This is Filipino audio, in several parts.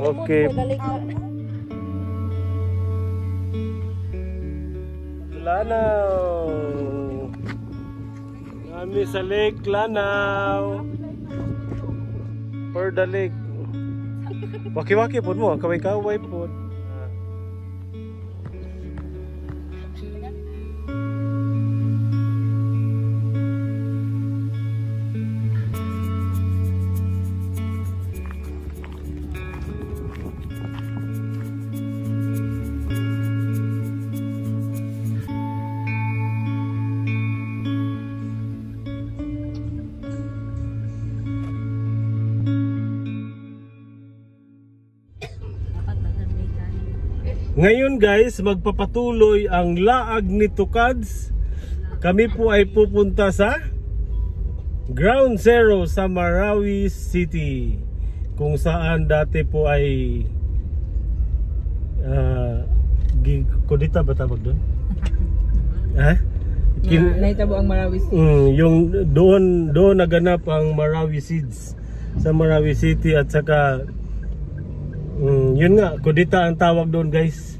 Okay. Lanao. Kami sa Lake Lanao. Per the lake. Waki-waki po mo, kaway-kaway po. Ngayon guys, magpapatuloy ang laag ni Tukads. Kami po ay pupunta sa Ground Zero sa Marawi City, kung saan dati po ay Kudita ba tawag doon? Naitabo ang Marawi City. Yung doon naganap ang Marawi Seeds sa Marawi City, at saka yun nga, Kudita ang tawag doon guys.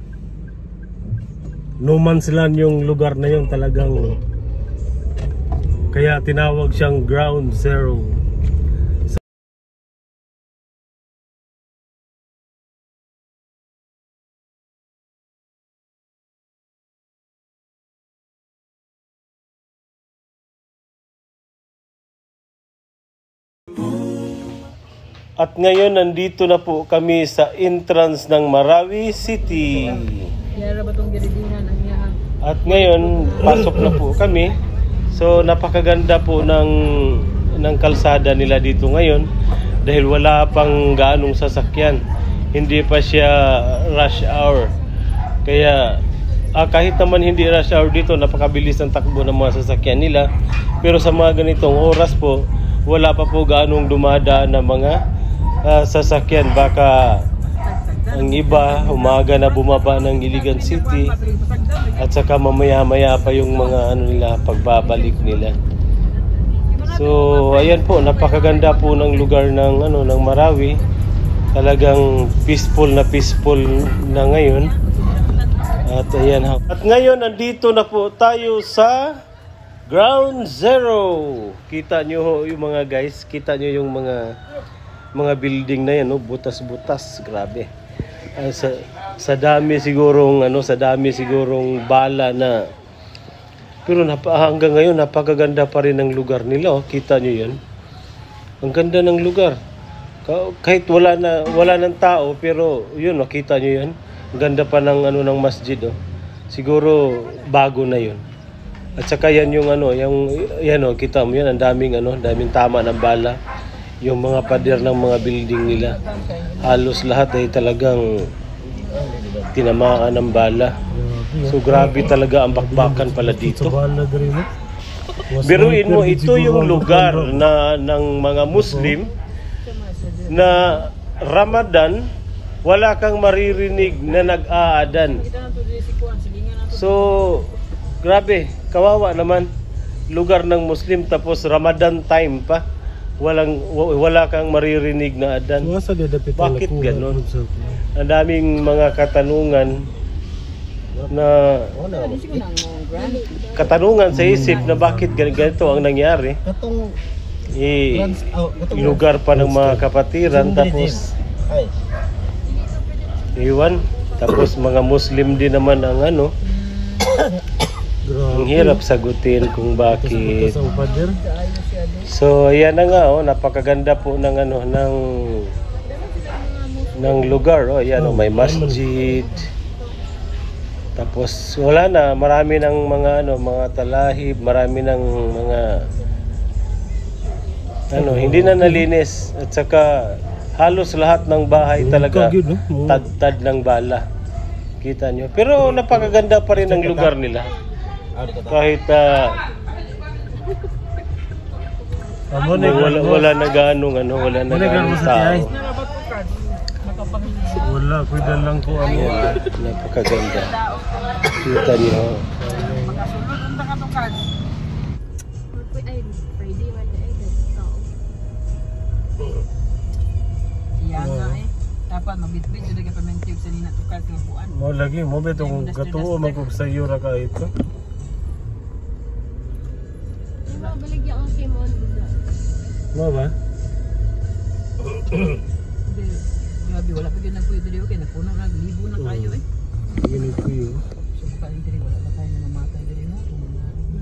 No man's land yung lugar na yun talagang, kaya tinawag siyang Ground Zero. At ngayon nandito na po kami sa entrance ng Marawi City. At ngayon pasok na po kami. So napakaganda po ng kalsada nila dito ngayon dahil wala pang gaanong sasakyan. Hindi pa siya rush hour. Kaya kahit naman hindi rush hour dito, napakabilis ang takbo ng mga sasakyan nila. Pero sa mga ganitong oras po, wala pa po gaanong dumadaan ng mga sasakyan. Baka ang iba umaga na bumaba ng Iligan City at saka mamaya-maya pa yung mga nila pagbabalik nila. So ayan po, napakaganda po ng lugar ng ng Marawi. Talagang peaceful na ngayon. At ayan. At ngayon nandito na po tayo sa Ground Zero. Kita nyo ho yung mga guys, kita nyo yung mga building na yan, butas-butas, grabe. Sa dami sigurong bala na, pero hanggang ngayon napakaganda pa rin ng lugar nila. Kita nyo yan, ang ganda ng lugar kahit wala ng tao, pero yun, kita nyo yan, ang ganda pa ng ng masjid. Siguro bago na yun. At saka yan yung kita mo yan, ang daming tama ng bala. Yung mga pader ng mga building nila, halos lahat ay talagang tinamaan ng bala. So grabe talaga ang bakbakan pala dito. Biruin mo, ito yung lugar ng mga Muslim na Ramadan, wala kang maririnig na nag-aadan. So grabe, kawawa naman, lugar ng Muslim tapos Ramadan time pa, wala kang maririnig na adan. Bakit ganon? Ang daming mga katanungan sa isip na bakit ganito ang nangyari. Lugar pa ng mga kapatiran, tapos iwan, tapos mga Muslim din naman ang ang hirap sagutin kung bakit. So ayan na nga, napakaganda po ng ng lugar. Ayan, may masjid. Tapos wala na, marami ng mga talahib, marami ng mga hindi na nalinis at saka halos lahat ng bahay talaga tad ng bala. Kita nyo. Pero napakaganda pa rin ang lugar nila. Kahit wala na ganong wala na ganong tao. Wala, kuidan lang po napakaganda. Kita nyo. Dapat mabitbit jud kay pamentiyog sa nina tukar sa buan. Mo lagi mo betong gatuo magug sayo ra ka ito. Diba baligya ang kimon buda. Mo ba? Grabe wala pa gyud nagpuyo diri okay napuno na libo na kayo eh. Gini puyo. So kaling diri wala pa tayo na mamatay diri no.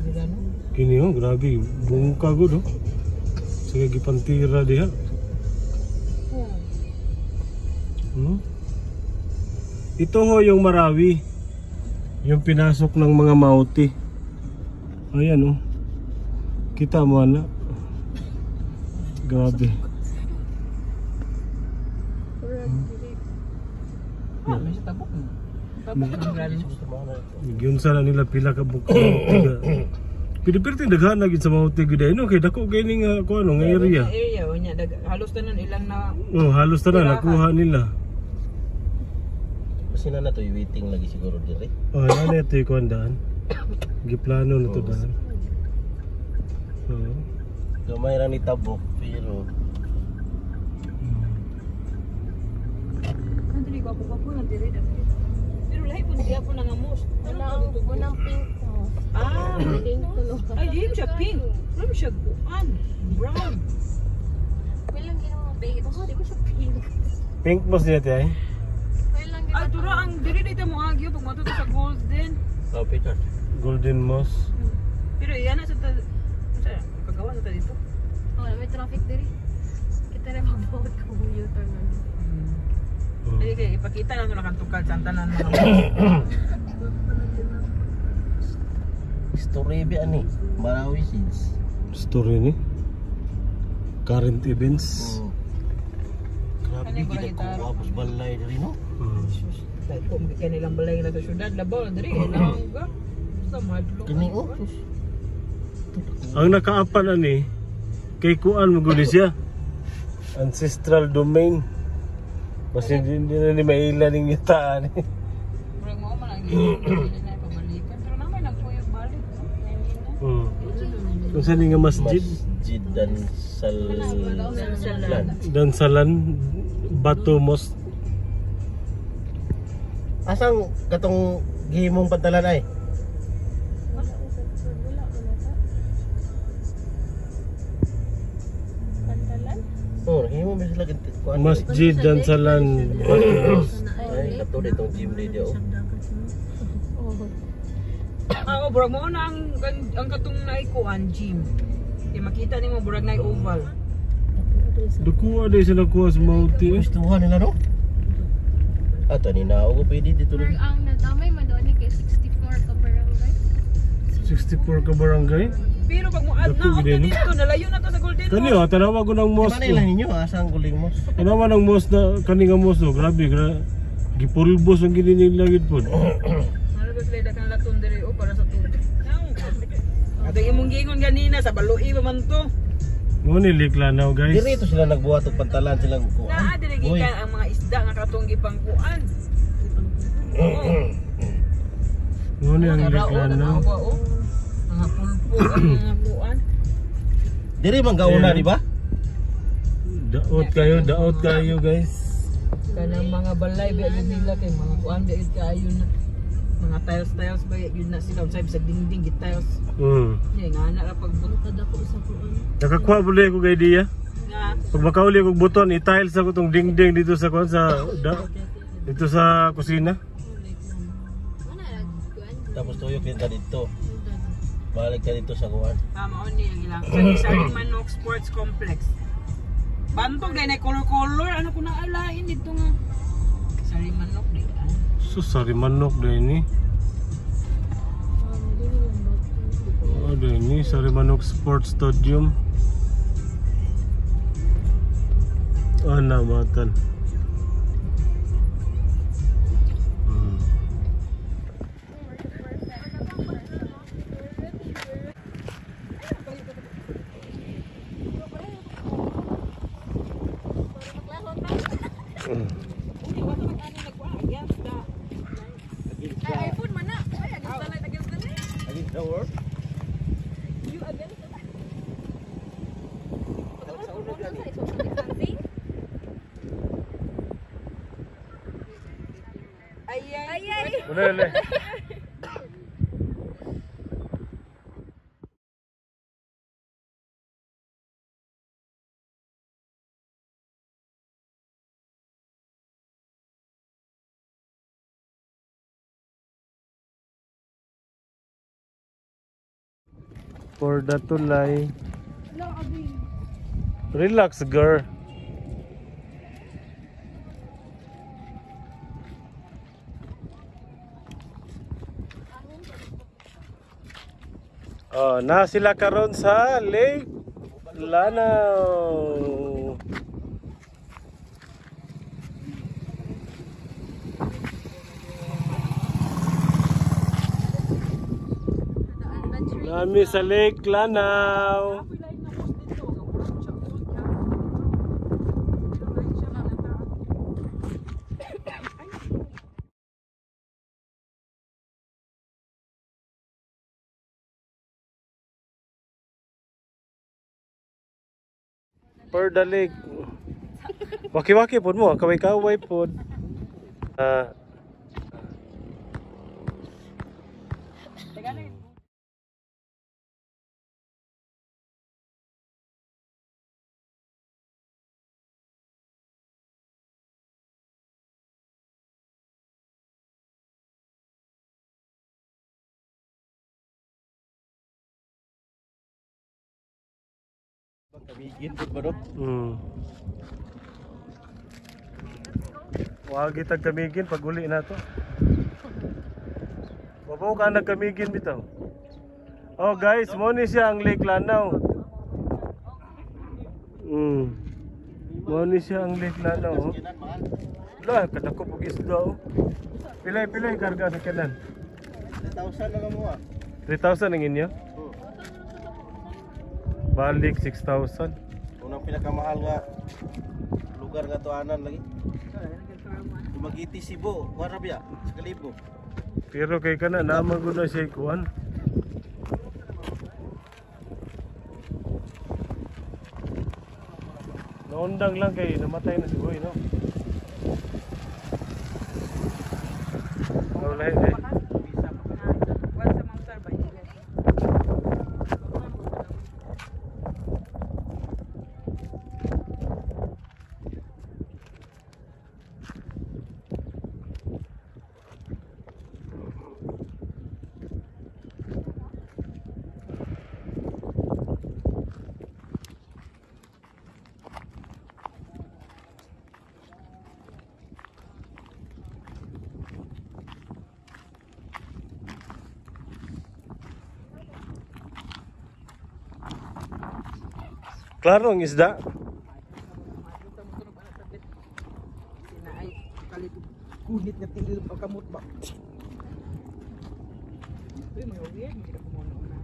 Diri no. Kini grabe bungka gud oh. Sige gipantira diha. Ito ho yung Marawi, yung pinasok ng mga Mauti. Ayan kita mo na. Grabe. May tabok. Tabok ang galing. Yun sana nila pila ka buka. Pidi-pirti daghan na gid sa Mauti gid kay dako kay ning nga area. Area nya halos tanan ilang na. Halos tanan nakuha nila. Sina na to waiting lagi siguro dire. Ano ito yung kuandaan? Giplano na to daan. Gamay ra ni tabok pero Dili ko ako na diri dapit. Pero lahi pud siya po nangamos. Unang pink mo. Pink tulog. Ay di siya pink. Wala siya buan. Brown. Walang ginawa pink. Di ko siya pink. Pink boss niya tayo? Ay tura ang diri dito mo agyo pag matuto sa golden. oh Peter. Golden moss. Pero iyan na sa paggawa sa dito. May traffic diri. Kita rin mag-vote kung U-turn na. Dili kay ipakita lang na kantukal sa tanan mo. Story ba ani? Marawi scenes. Story ni? Current events. Grabe kita ko apos balay diri no. Dahil po magkikaya nilang balay na sa syudad, labaw, dari, ilang ga. Basta madlo. Kini Ang nakaapan ani kay kuan maguli siya. Ancestral domain. Mas hindi na ni maila ning yutaan. Murag mo man ang hindi na pabalikan. Pero naman nagpuyog balik. Kung saan nga masjid? Masjid Dan Salan Batu Mosque. Asang katong gihimong pantalan ay? Pantalan? Oh, gihimong bisa lagi kuan. Masjid Dan Salan Batu Mosque. Ay, kato ditong gym dia. Oo, burag mo na ang katong naikuan gym. Kaya makita nimo burag na oval. Dukuha din sila kuha sa Mauti. Gustuhan nila no? Ato ni na ako pwede dito rin. Ang nadamay man doon kay 64 ka barangay. 64 ka barangay? Pero pag mo add na dito, nalayo na to sa Golden Mosque. Kaniyo, tanawa ko ng mosque. Manila ninyo asang guling mo. Tanawa ng mosque na kaninga mosque. Grabe, gipulbos ang gininilagid po. Ano ba sila dakang laton diri o para sa tubig? Ate imong gingon ganina sa baloi pa man to. Mo ni Liklanaw guys. Dito sila nagbuhat og pantalan silang kuan. Naa diri gikan ang mga isda nga katong gipangkuan. Mo ni ang Liklanaw. Mga pulpo ang mga kuan. Diri man gauna di ba? Daot kayo guys. Kanang mga balay ba yun nila kay mga kuan ba yun kayo na mga tiles ba yun na sila unsay sa dingding git tiles. Nga ana ra pag butad ako sa kuan. Nakakuha buli ko kay Dia. Nga Pag makauli kog buton, i-tiles ako tong dingding dito sa kuan dito sa kusina. Tapos tuyok din ka dito. Balik ka dito sa kuan. mao ni ang ilang sa Manok Sports Complex. Bantog dai na color ano ko na alain dito nga. Sari Manok di. So sorry manok dai ni. Ada ini Sarimanok Sports Stadium. Namatan. iPhone mana? Ay, agad talay agad talay. Lagi drawer. You agad talay. Sa ulo gani. Ay. Boleh. For the tulay. Relax, girl. Na sila karon sa Lake Lanao. Nami sa Lake Lanao. Per the lake. Waki-waki pun mo, kaway-kaway pun. Kamigin pud ba dok? Wag kita kamigin pag uli na to. Wabaw ka nagkamigin bitaw. Oh guys, mo ni siya ang Lake Lanao. Mo ni siya ang Lake Lanao. Lah, kadako pug isda oh. Pilay karga sa kanan. 3,000 lang mo ah. 3,000 ang inyo? Balik 6,000. Unang pinakamahal nga lugar nga tuanan lagi. Magiti Cebu, kuha biya sa kalibo. Pero kay kana naman gud na siya kuan. Naundang lang kay namatay na si Boy, no? Wala eh. Klaro ang isda. Sinaay kalit kunit nga tingil pagkamot ba. Uy, may weird hindi ko mo na.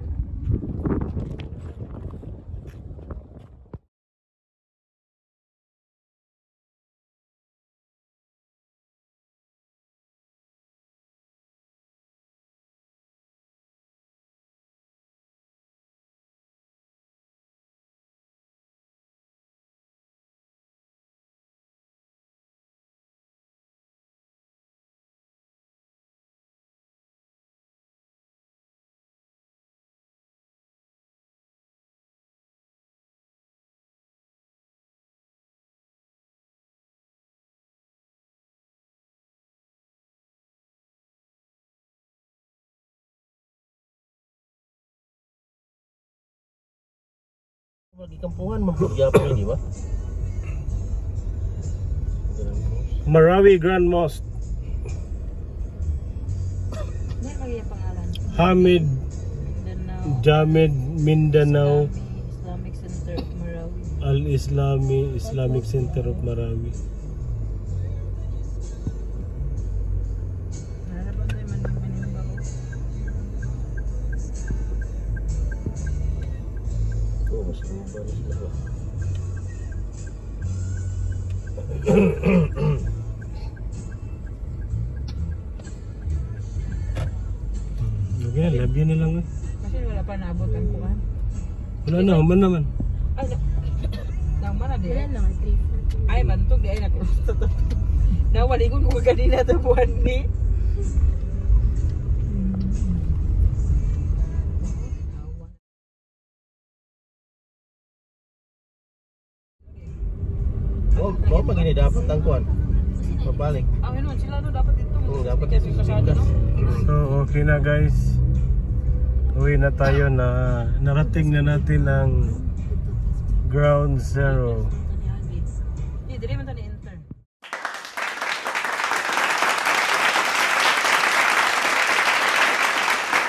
Bagi kampungan mabugya pa ini ba? Marawi Grand Mosque. Ano yung pangalan? Hamid Jamed Mindanao Islamic Center of Marawi. Islamic Center of Marawi. Naraban tayo man ng pinimba ko. Oh, mas lubar sila ba? Okay, love you na lang. Kasi wala pa naabot ang kuhan. Wala na, human naman. Ay, nang mana di. Wala lang, 3. Ay, bantog di ay nakusta to. Nawalingon ko kanina to buwan ni. Oh, mau pa gini dapat tangkuan. Pabalik. Ang ano, sila no dapat ito. Dapat kasi kasada no. So, okay na guys. Uwi na tayo na narating na natin ang Ground Zero. Di, dire man tani